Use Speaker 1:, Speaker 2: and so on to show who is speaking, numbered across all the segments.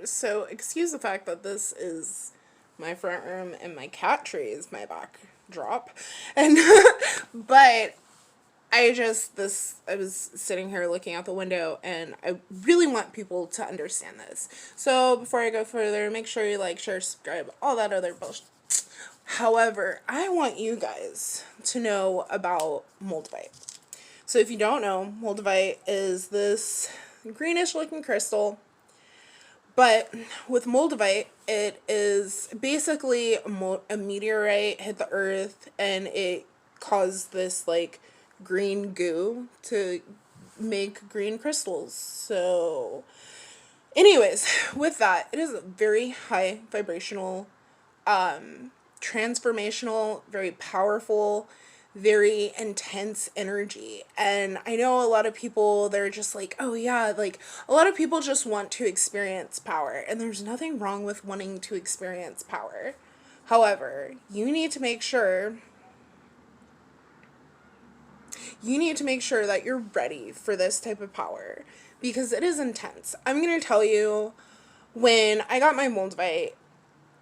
Speaker 1: So excuse the fact that this is my front room and my cat tree is my backdrop. And but I was sitting here looking out the window and I really want people to understand this. So before I go further, make sure you like, share, subscribe, all that other bullshit. However, I want you guys to know about moldavite. So if you don't know, moldavite is this greenish looking crystal. But with moldavite, it is basically a meteorite hit the earth and it caused this like green goo to make green crystals. So, anyways, with that, it is a very high vibrational, transformational, very powerful, very intense energy. And I know a lot of people, they're just like, oh yeah, like a lot of people just want to experience power, and there's nothing wrong with wanting to experience power. However, you need to make sure that you're ready for this type of power because it is intense. I'm going to tell you, when I got my moldavite,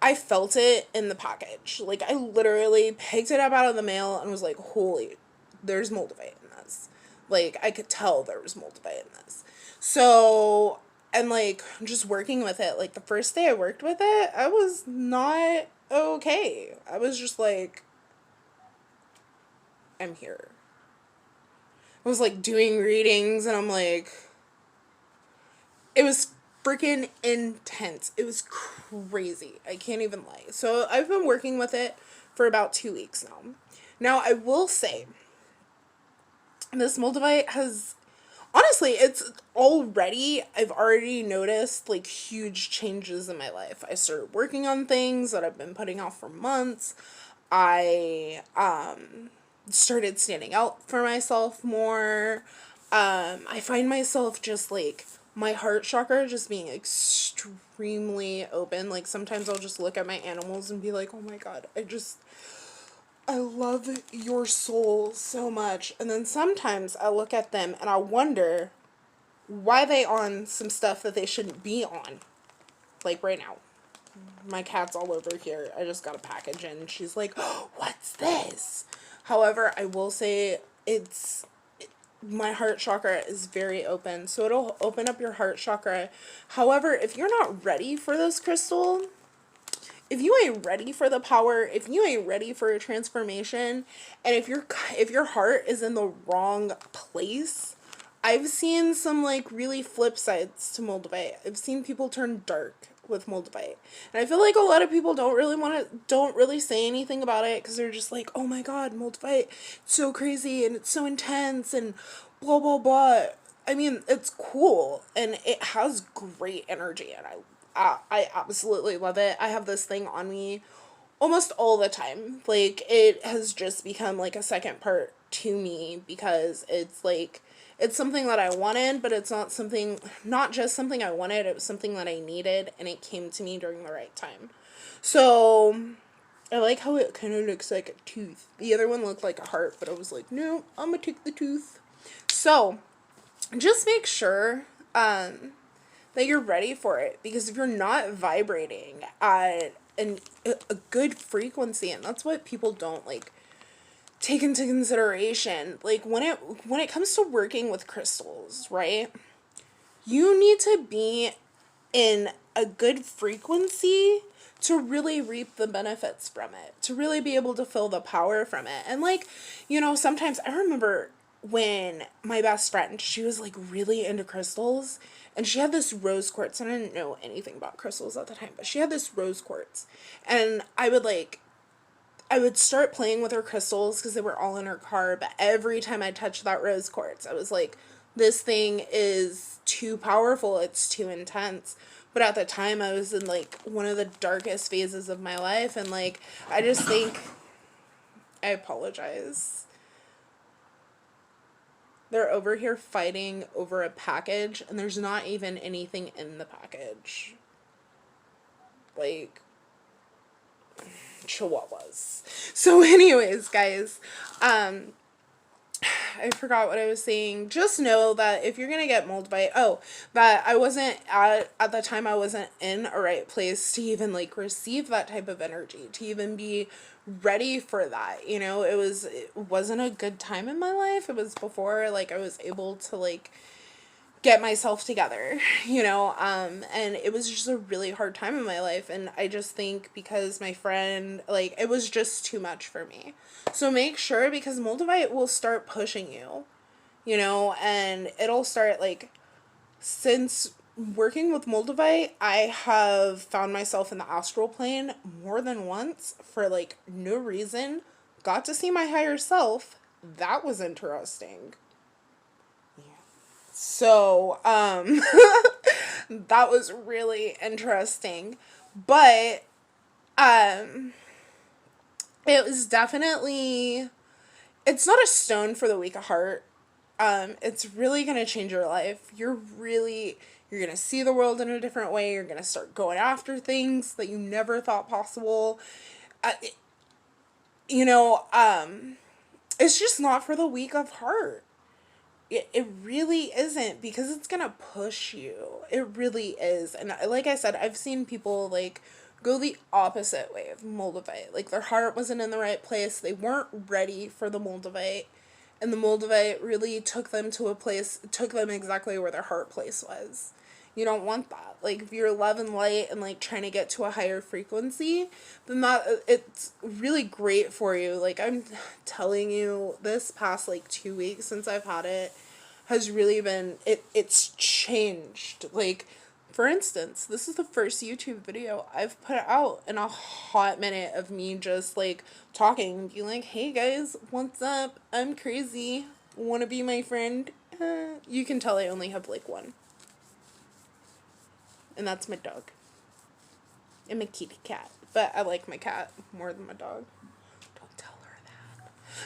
Speaker 1: I felt it in the package. Like, I literally picked it up out of the mail and was like, holy, there's moldavite in this. Like, I could tell there was moldavite in this. So, and like, just working with it, like, the first day I worked with it, I was not okay. I was just like, I'm here. I was like doing readings and I'm like, it was freaking intense. It was crazy. I can't even lie. So I've been working with it for about 2 weeks now. Now I will say, this moldavite has, honestly, I've already noticed like huge changes in my life. I started working on things that I've been putting off for months. I started standing out for myself more. I find myself just like my heart chakra just being extremely open. Like sometimes I'll just look at my animals and be like, oh my god, I love your soul so much. And then sometimes I look at them and I wonder why they on some stuff that they shouldn't be on. Like right now. My cat's all over here. I just got a package and she's like, oh, what's this? However, I will say my heart chakra is very open, so it'll open up your heart chakra. However, if you're not ready for this crystal, if you ain't ready for the power, if you ain't ready for a transformation, and if your heart is in the wrong place, I've seen some like really flip sides to moldavite. I've seen people turn dark with moldavite, and I feel like a lot of people don't really say anything about it because they're just like, oh my god, moldavite, it's so crazy and it's so intense and blah blah blah. I mean, it's cool and it has great energy, and I absolutely love it. I have this thing on me almost all the time. Like, it has just become like a second part to me because it's like, it's something that I wanted, but it's not just something I wanted, it was something that I needed, and it came to me during the right time. So, I like how it kind of looks like a tooth. The other one looked like a heart, but I was like, no, I'm gonna take the tooth. So, just make sure, that you're ready for it, because if you're not vibrating at a good frequency, and that's what people don't like take into consideration, like when it comes to working with crystals, right, you need to be in a good frequency to really reap the benefits from it, to really be able to feel the power from it. And like, sometimes I remember when my best friend, she was like really into crystals, and she had this rose quartz, and I didn't know anything about crystals at the time, but she had this rose quartz, and I would start playing with her crystals because they were all in her car, but every time I touched that rose quartz, I was like, this thing is too powerful, it's too intense. But at the time, I was in like one of the darkest phases of my life, and like, I just think, I apologize. They're over here fighting over a package, and there's not even anything in the package. Like, chihuahuas. So anyways, guys, I forgot what I was saying. Just know that if you're gonna get moldavite, that I wasn't at the time, I wasn't in a right place to even like receive that type of energy, to even be ready for that. You know, it wasn't a good time in my life. It was before like I was able to like get myself together, and it was just a really hard time in my life. And I just think because my friend, like, it was just too much for me. So make sure, because moldavite will start pushing you, and it'll start like, since working with moldavite, I have found myself in the astral plane more than once for like no reason. Got to see my higher self. That was interesting. So, that was really interesting. But, it was definitely, it's not a stone for the weak of heart. It's really going to change your life. You're going to see the world in a different way. You're going to start going after things that you never thought possible. Uh, you know, um, it's just not for the weak of heart. It really isn't, because it's gonna push you. It really is. And like I said, I've seen people like go the opposite way of moldavite. Like their heart wasn't in the right place. They weren't ready for the moldavite. And the moldavite really took them to a place, took them exactly where their heart place was. You don't want that. Like if you're love and light and like trying to get to a higher frequency, then it's really great for you. Like I'm telling you, this past like 2 weeks since I've had it has really been, it's changed. Like for instance, this is the first YouTube video I've put out in a hot minute of me just like talking, being like, hey guys, what's up? I'm crazy. Wanna be my friend? You can tell I only have like one. And that's my dog. And my kitty cat. But I like my cat more than my dog. Don't tell her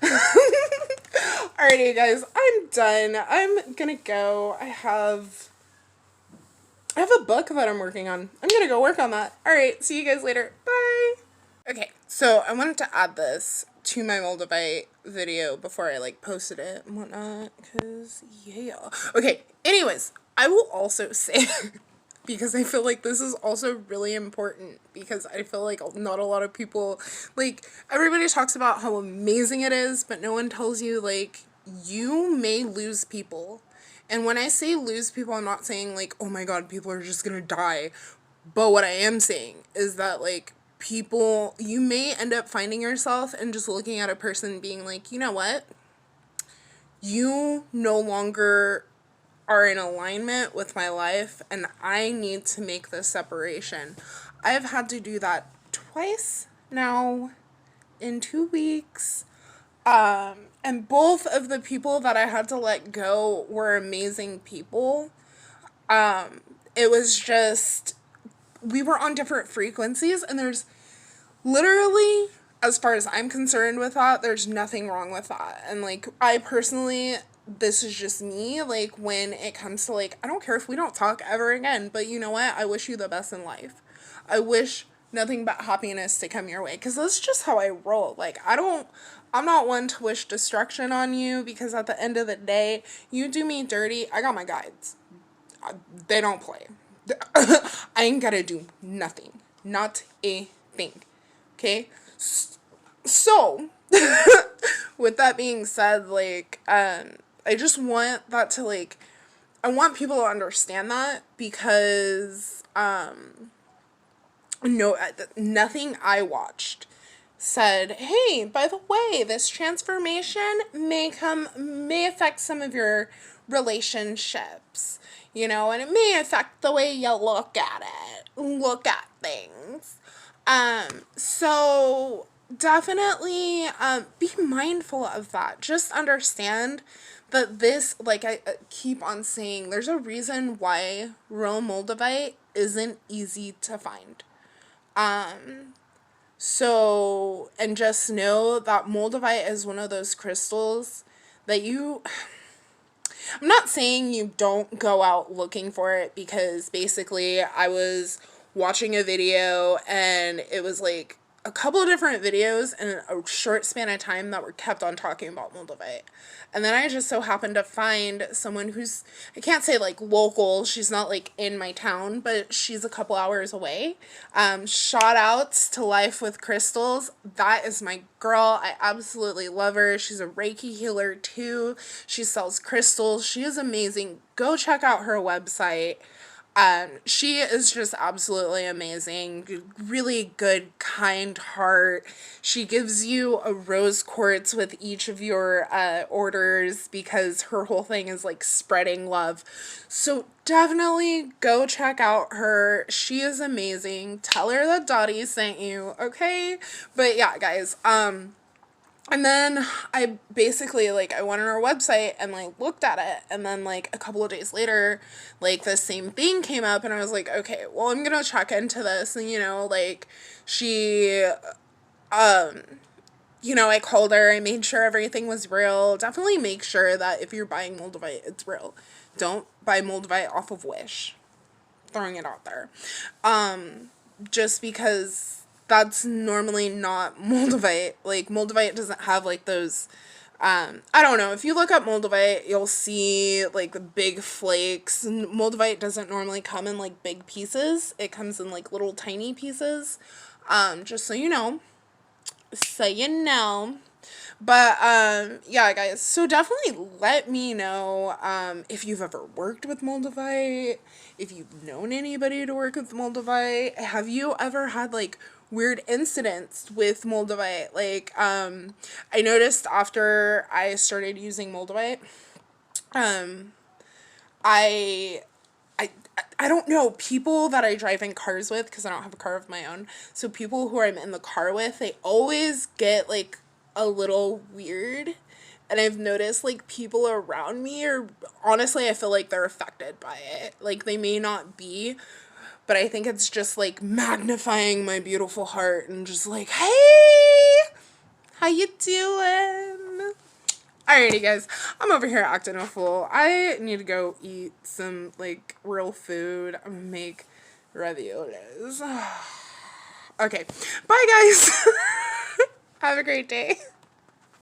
Speaker 1: that. Alrighty, guys. I'm done. I'm gonna go. I have a book that I'm working on. I'm gonna go work on that. Alright, see you guys later. Bye! Okay, so I wanted to add this to my moldavite video before I like posted it and whatnot, because yeah. Okay, anyways, I will also say because I feel like this is also really important, because I feel like not a lot of people, like, everybody talks about how amazing it is, but no one tells you, like, you may lose people. And when I say lose people, I'm not saying, like, oh my god, people are just gonna die. But what I am saying is that, like, people, you may end up finding yourself and just looking at a person being like, you know what? You no longer are in alignment with my life, and I need to make this separation. I've had to do that twice now in 2 weeks. And both of the people that I had to let go were amazing people. It was just, we were on different frequencies, and there's literally, as far as I'm concerned with that, there's nothing wrong with that. And like, I personally, this is just me, like, when it comes to like, I don't care if we don't talk ever again, but you know what? I wish you the best in life. I wish nothing but happiness to come your way, because that's just how I roll. Like, I'm not one to wish destruction on you, because at the end of the day, you do me dirty, I got my guides. They don't play. I ain't gotta do nothing. Not a thing. Okay? So, with that being said, like, I just want that to, like, I want people to understand that, because, no, nothing I watched said, hey, by the way, this transformation may affect some of your relationships, and it may affect the way you look at things. So definitely, be mindful of that. Just understand that this, like I keep on saying, there's a reason why real moldavite isn't easy to find. So, and just know that moldavite is one of those crystals that I'm not saying you don't go out looking for it, because basically I was watching a video and it was like a couple of different videos in a short span of time that were kept on talking about moldavite. And then I just so happened to find someone who's, I can't say like local, she's not like in my town, but she's a couple hours away. Shout outs to Life with Crystals. That is my girl. I absolutely love her. She's a Reiki healer too. She sells crystals. She is amazing. Go check out her website. She is just absolutely amazing. Really good, kind heart. She gives you a rose quartz with each of your orders because her whole thing is like spreading love. So definitely go check out her. She is amazing. Tell her that Dottie sent you, okay? But yeah, guys, and then I basically, like, I went on her website and, like, looked at it. And then, like, a couple of days later, like, the same thing came up. And I was like, okay, well, I'm going to check into this. And, you know, like, she, you know, I called her. I made sure everything was real. Definitely make sure that if you're buying moldavite, it's real. Don't buy moldavite off of Wish. Throwing it out there. Just because that's normally not moldavite. Like, moldavite doesn't have, like, those, I don't know. If you look up moldavite, you'll see, like, the big flakes. Moldavite doesn't normally come in, like, big pieces. It comes in, like, little tiny pieces. Just so you know. So you know. But, yeah, guys, so definitely let me know, if you've ever worked with moldavite, if you've known anybody to work with moldavite. Have you ever had, like, weird incidents with moldavite? Like, I noticed after I started using moldavite, I, I, I don't know, people that I drive in cars with, because I don't have a car of my own, so people who I'm in the car with, they always get, like, a little weird, and I've noticed, like, people around me are, honestly, I feel like they're affected by it. Like, they may not be, but I think it's just, like, magnifying my beautiful heart and just like, hey, how you doing? Alrighty, guys, I'm over here acting a fool. I need to go eat some, like, real food. I'm gonna make raviolis. Okay, bye, guys. Have a great day.